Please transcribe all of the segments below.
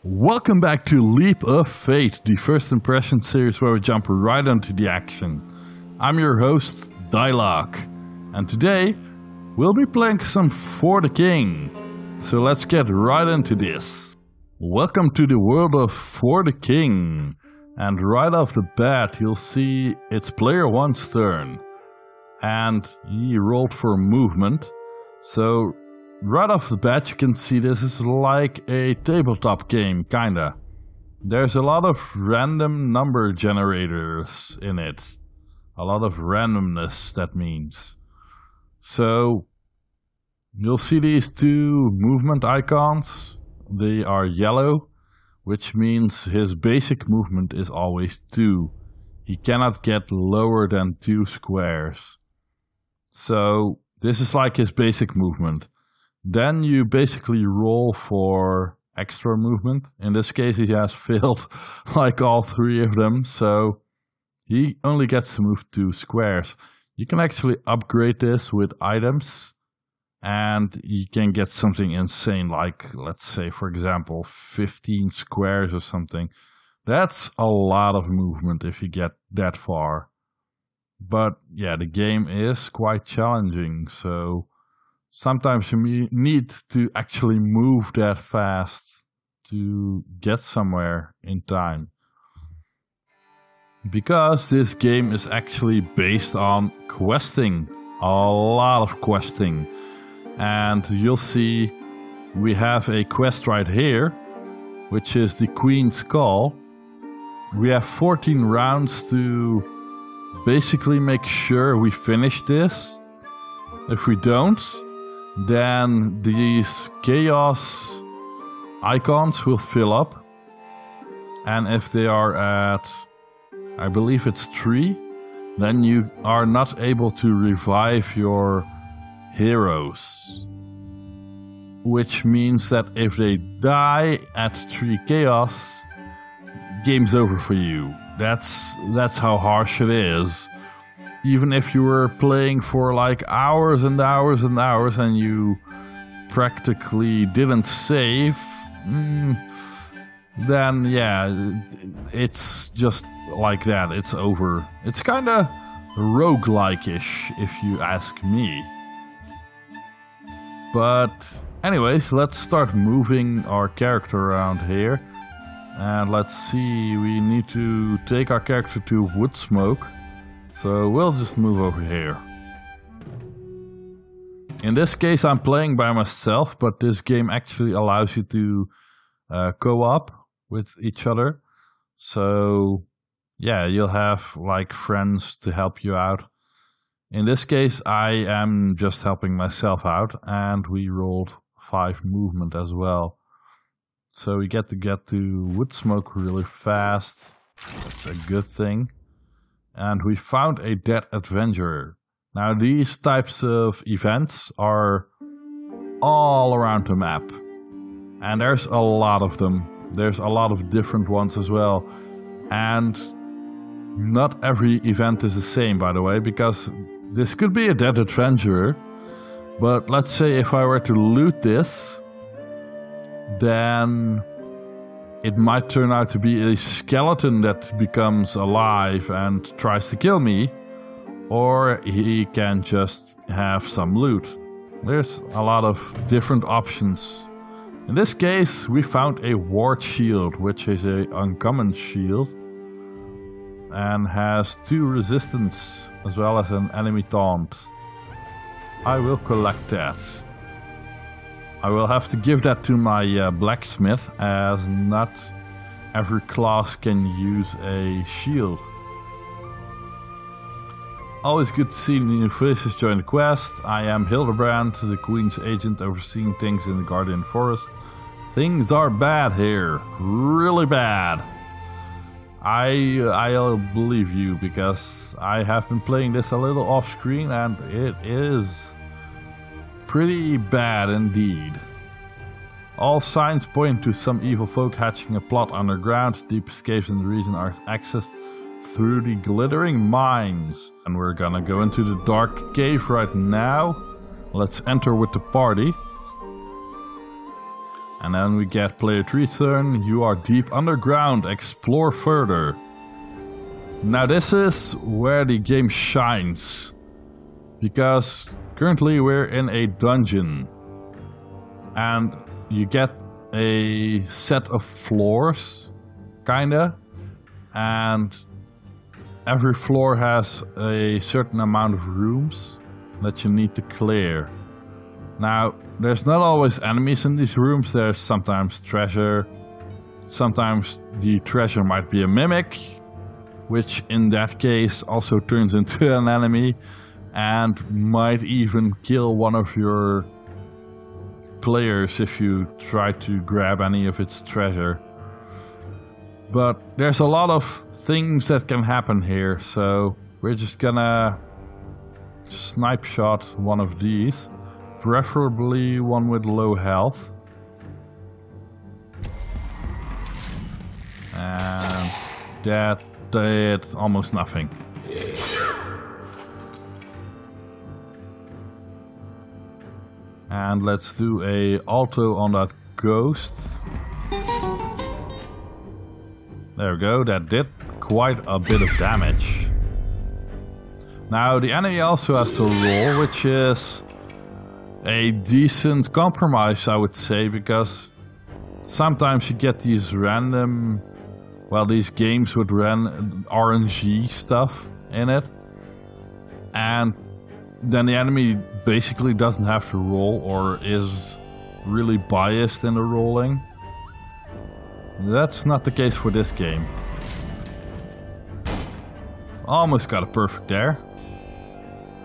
Welcome back to Leap of Fate, the first impression series where we jump right into the action. I'm your host, Dylucke, and today we'll be playing some For the King. So let's get right into this. Welcome to the world of For the King, and right off the bat you'll see it's player one's turn, and he rolled for movement. So right off the bat you can see this is like a tabletop game, kinda. There's a lot of random number generators in it. A lot of randomness, that means. So you'll see these two movement icons. They are yellow, which means his basic movement is always 2. He cannot get lower than 2 squares. So this is like his basic movement. Then you basically roll for extra movement. In this case he has failed like all 3 of them, so he only gets to move 2 squares. You can actually upgrade this with items and you can get something insane like, let's say for example 15 squares or something. That's a lot of movement if you get that far. But yeah, the game is quite challenging, so sometimes you need to actually move that fast to get somewhere in time. Because this game is actually based on questing. A lot of questing. And you'll see we have a quest right here, which is the Queen's Call. We have 14 rounds to basically make sure we finish this. If we don't, then these chaos icons will fill up, and if they are at, I believe it's 3, then you are not able to revive your heroes, which means that if they die at 3 chaos, game's over for you. That's how harsh it is. Even if you were playing for like hours and hours and hours and you practically didn't save, then yeah, it's just like that, it's over. It's kinda roguelike-ish if you ask me. But anyways, let's start moving our character around here. And let's see, we need to take our character to Woodsmoke. So we'll just move over here. In this case I'm playing by myself, but this game actually allows you to co-op with each other. So yeah, you'll have like friends to help you out. In this case I am just helping myself out, and we rolled 5 movement as well. So we get to Woodsmoke really fast. That's a good thing. And we found a dead adventurer. Now these types of events are all around the map. And there's a lot of them. There's a lot of different ones as well. And not every event is the same, by the way, because this could be a dead adventurer. But let's say if I were to loot this, then it might turn out to be a skeleton that becomes alive and tries to kill me. Or he can just have some loot. There's a lot of different options. In this case we found a ward shield, which is an uncommon shield. And has 2 resistance as well as an enemy taunt. I will collect that. I will have to give that to my blacksmith, as not every class can use a shield. Always good to see new faces join the quest. I am Hildebrand, the Queen's agent overseeing things in the Guardian Forest. Things are bad here. Really bad. I'll believe you, because I have been playing this a little off screen and it is pretty bad indeed. All signs point to some evil folk hatching a plot underground. Deepest caves in the region are accessed through the glittering mines. And we're gonna go into the dark cave right now. Let's enter with the party. And then we get player 3 turn, you are deep underground, explore further. Now this is where the game shines, because currently we're in a dungeon and you get a set of floors, kinda, and every floor has a certain amount of rooms that you need to clear. Now, there's not always enemies in these rooms, there's sometimes treasure. Sometimes the treasure might be a mimic, which in that case also turns into an enemy and might even kill one of your players if you try to grab any of its treasure. But there's a lot of things that can happen here, so we're just gonna snipe shot one of these. Preferably one with low health. And that did almost nothing. And let's do a auto on that ghost. There we go, that did quite a bit of damage. Now the enemy also has to roll, which is a decent compromise, I would say, because sometimes you get these random, well, these games with RNG stuff in it, and then the enemy basically doesn't have to roll or is really biased in the rolling. That's not the case for this game. Almost got a perfect there.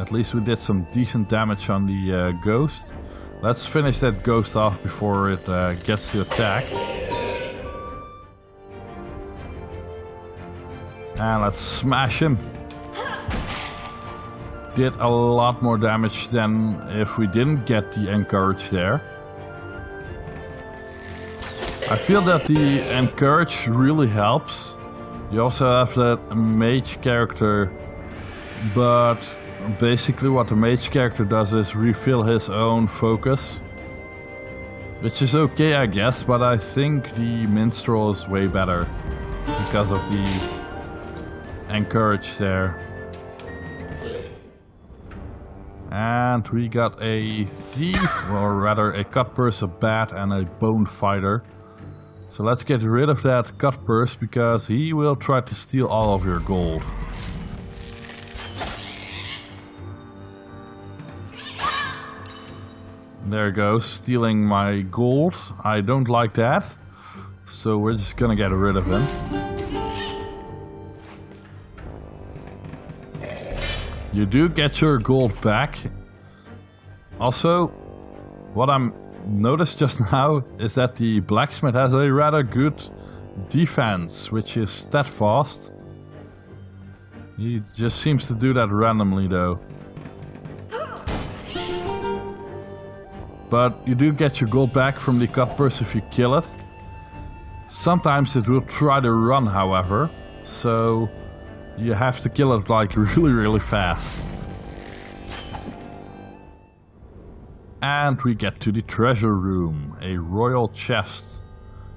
At least we did some decent damage on the ghost. Let's finish that ghost off before it gets to attack. And let's smash him. Did a lot more damage than if we didn't get the encourage there. I feel that the encourage really helps. You also have that mage character, but basically what the mage character does is refill his own focus. Which is okay, I guess, but I think the minstrel is way better because of the encourage there. And we got a thief, or rather a cut purse, a bat, and a bone fighter. So let's get rid of that cut purse because he will try to steal all of your gold. There goes, stealing my gold. I don't like that. So we're just gonna get rid of him. You do get your gold back. Also, what I'm noticed just now is that the blacksmith has a rather good defense, which is steadfast. He just seems to do that randomly though. But you do get your gold back from the cut purse if you kill it. Sometimes it will try to run, however, so you have to kill it like really fast. And we get to the treasure room, a royal chest.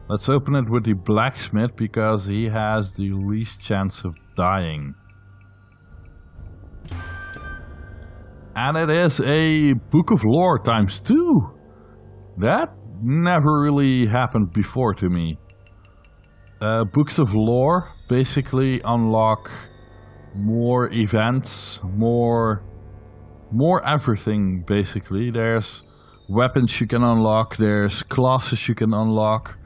Let's open it with the blacksmith because he has the least chance of dying. And it is a Book of Lore ×2. That never really happened before to me. Books of Lore basically unlock more events, more everything basically. There's weapons you can unlock, there's classes you can unlock.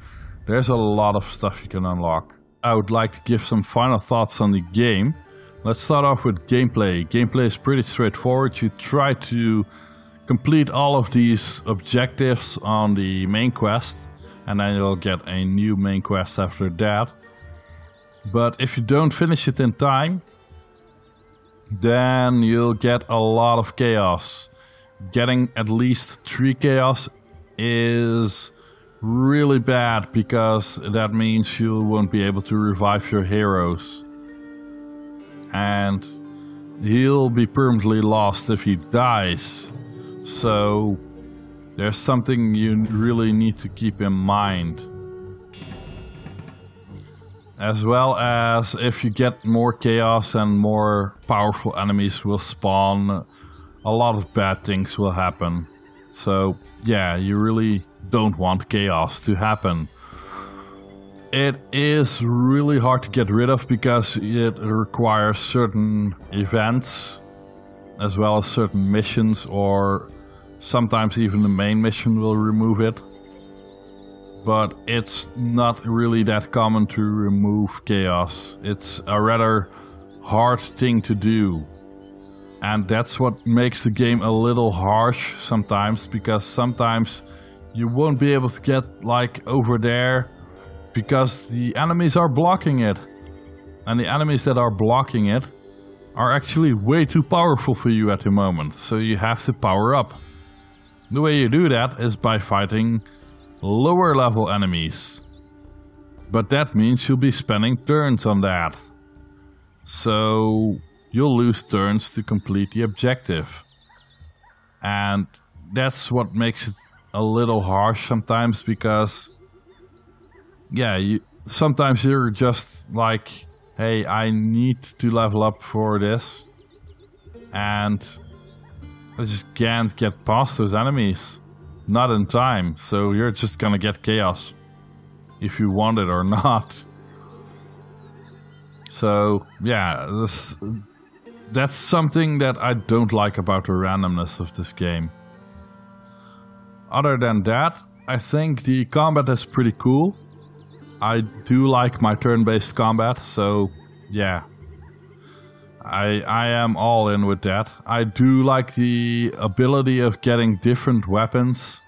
There's a lot of stuff you can unlock. I would like to give some final thoughts on the game. Let's start off with gameplay. Gameplay is pretty straightforward. You try to complete all of these objectives on the main quest, and then you'll get a new main quest after that. But if you don't finish it in time, then you'll get a lot of chaos. Getting at least 3 chaos is really bad because that means you won't be able to revive your heroes. And he'll be permanently lost if he dies. So there's something you really need to keep in mind. As well as if you get more chaos and more powerful enemies will spawn, a lot of bad things will happen. So yeah, you really don't want chaos to happen. It is really hard to get rid of because it requires certain events as well as certain missions, or sometimes even the main mission will remove it. But it's not really that common to remove chaos. It's a rather hard thing to do. And that's what makes the game a little harsh sometimes, because sometimes you won't be able to get like over there because the enemies are blocking it. And the enemies that are blocking it are actually way too powerful for you at the moment. So you have to power up. The way you do that is by fighting lower level enemies. But that means you'll be spending turns on that. So you'll lose turns to complete the objective. And that's what makes it a little harsh sometimes, because yeah, sometimes you're just like, hey, I need to level up for this, and I just can't get past those enemies. Not in time, so you're just gonna get chaos if you want it or not. So yeah, that's something that I don't like about the randomness of this game. Other than that, I think the combat is pretty cool. I do like my turn-based combat, so yeah. I am all in with that. I do like the ability of getting different weapons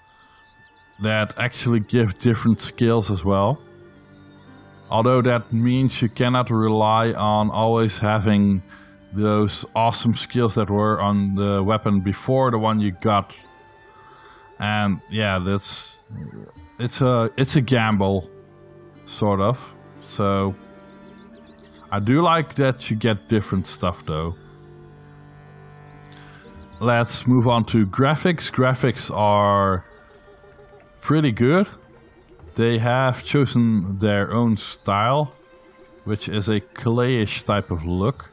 that actually give different skills as well. Although that means you cannot rely on always having those awesome skills that were on the weapon before the one you got. And yeah, it's a gamble, sort of. So I do like that you get different stuff though. Let's move on to graphics. Graphics are pretty good. They have chosen their own style, which is a clayish type of look.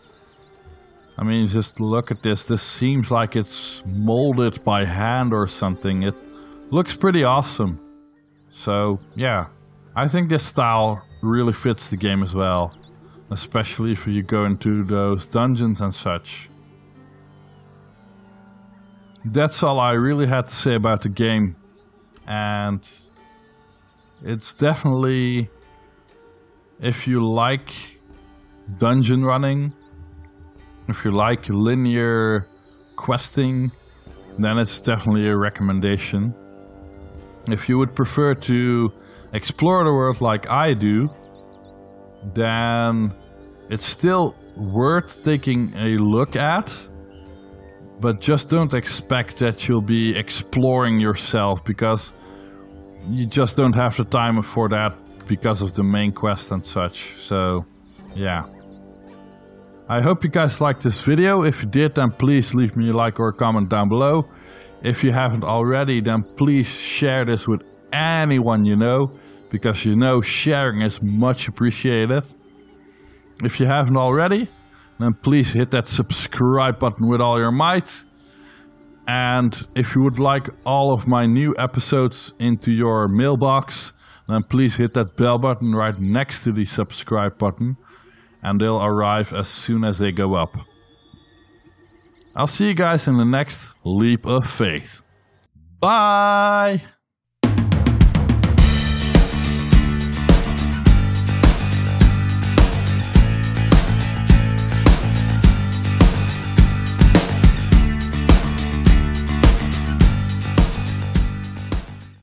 I mean, just look at this. This seems like it's molded by hand or something. It looks pretty awesome. So yeah, I think this style really fits the game as well. Especially if you go into those dungeons and such. That's all I really had to say about the game. And it's definitely, if you like dungeon running, if you like linear questing, then it's definitely a recommendation. If you would prefer to explore the world like I do, then it's still worth taking a look at, but just don't expect that you'll be exploring yourself, because you just don't have the time for that because of the main quest and such. So yeah, I hope you guys liked this video. If you did, then please leave me a like or a comment down below. If you haven't already, then please share this with anyone you know, because you know sharing is much appreciated. If you haven't already, then please hit that subscribe button with all your might. And if you would like all of my new episodes into your mailbox, then please hit that bell button right next to the subscribe button, and they'll arrive as soon as they go up. I'll see you guys in the next Leap of Faith. Bye!